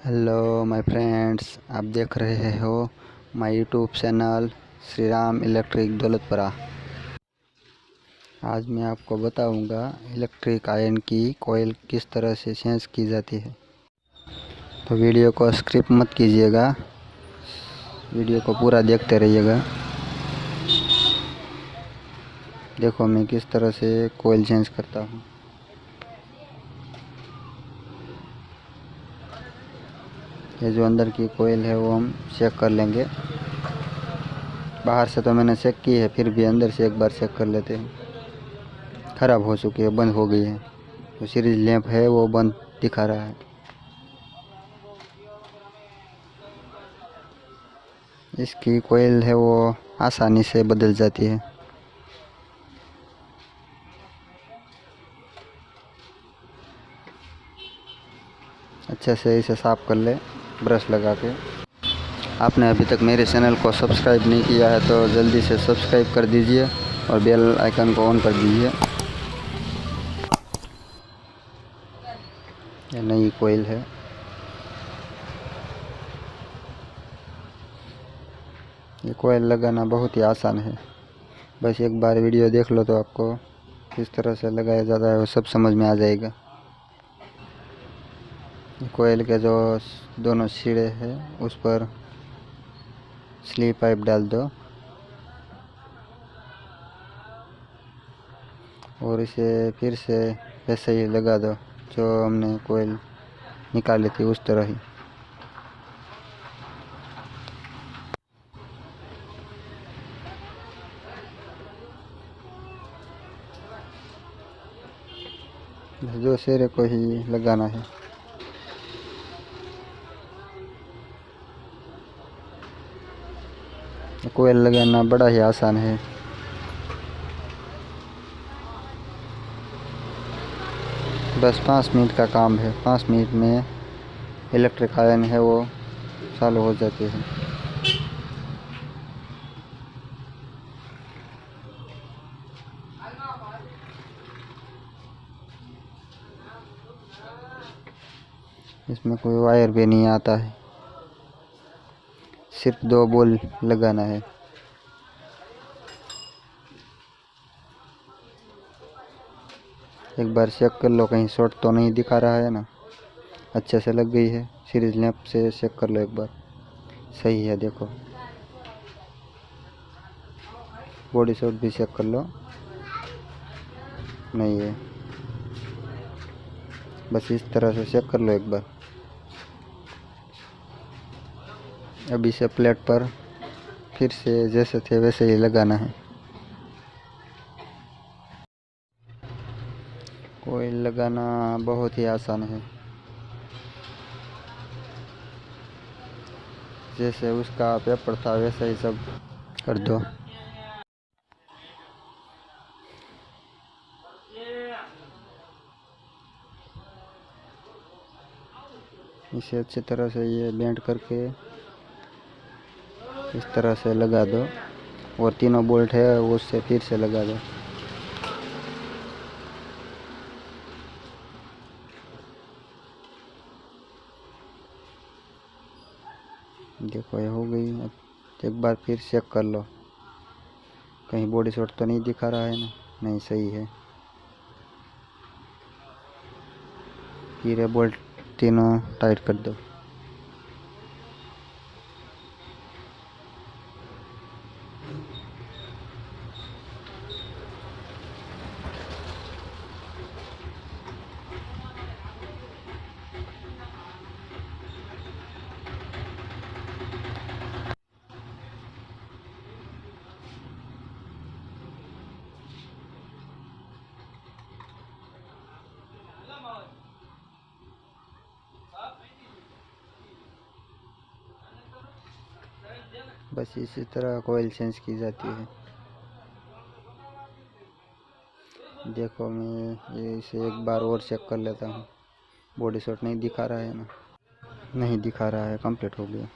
Hello my friends, आप देख रहे हो my YouTube channel Shri Ram electric Daulatpura. आज मैं आपको बताऊंगा इलेक्ट्रिक आयरन की कॉइल किस तरह से चेंज की जाती है। तो वीडियो को स्किप मत कीजिएगा, वीडियो को पूरा देखते रहिएगा। देखो मैं किस तरह से कॉइल चेंज करता हूँ। ये जो अंदर की कॉइल है वो हम चेक कर लेंगे। बाहर से तो मैंने चेक की है, फिर भी अंदर से एक बार चेक कर लेते हैं। ख़राब हो चुकी है, बंद हो गई है। तो सीरीज लैंप है वो बंद दिखा रहा है। इसकी कॉइल है वो आसानी से बदल जाती है। अच्छे से इसे साफ़ कर ले ब्रश लगा के। आपने अभी तक मेरे चैनल को सब्सक्राइब नहीं किया है तो जल्दी से सब्सक्राइब कर दीजिए और बेल आइकन को ऑन कर दीजिए। यह नई कॉइल है। ये कॉइल लगाना बहुत ही आसान है। बस एक बार वीडियो देख लो तो आपको किस तरह से लगाया जाता है वो सब समझ में आ जाएगा। कॉइल के जो दोनों सिरे हैं उस पर स्लीप पाइप डाल दो और इसे फिर से वैसे ही लगा दो जो हमने कॉइल निकाली थी उस तरह ही। जो सिरे को ही लगाना है। कॉइल लगाना बड़ा ही आसान है। बस 5 मिनट का काम है। 5 मिनट में इलेक्ट्रिक आयरन है वो चालू हो जाती है। इसमें कोई वायर भी नहीं आता है, सिर्फ 2 बोल लगाना है। एक बार चेक कर लो कहीं शॉर्ट तो नहीं दिखा रहा है ना। अच्छे से लग गई है। सीरीज लैंप से चेक कर लो एक बार, सही है। देखो बॉडी शॉर्ट भी चेक कर लो, नहीं है। बस इस तरह से चेक कर लो एक बार। अब इसे प्लेट पर फिर से जैसे थे वैसे ही लगाना है। कॉइल लगाना बहुत ही आसान है। जैसे उसका पेपर था वैसा ही सब कर दो। इसे अच्छी तरह से ये बेंड करके इस तरह से लगा दो और तीनों बोल्ट है उससे फिर से लगा दो। देखो ये हो गई। अब एक बार फिर चेक कर लो कहीं बॉडी शॉट तो नहीं दिखा रहा है ना। नहीं, सही है। फिर ये बोल्ट तीनों टाइट कर दो। बस इसी तरह कॉइल चेंज की जाती है। देखो मैं ये इसे एक बार और चेक कर लेता हूँ। बॉडी शॉट नहीं दिखा रहा है ना। नहीं दिखा रहा है, कंप्लीट हो गया।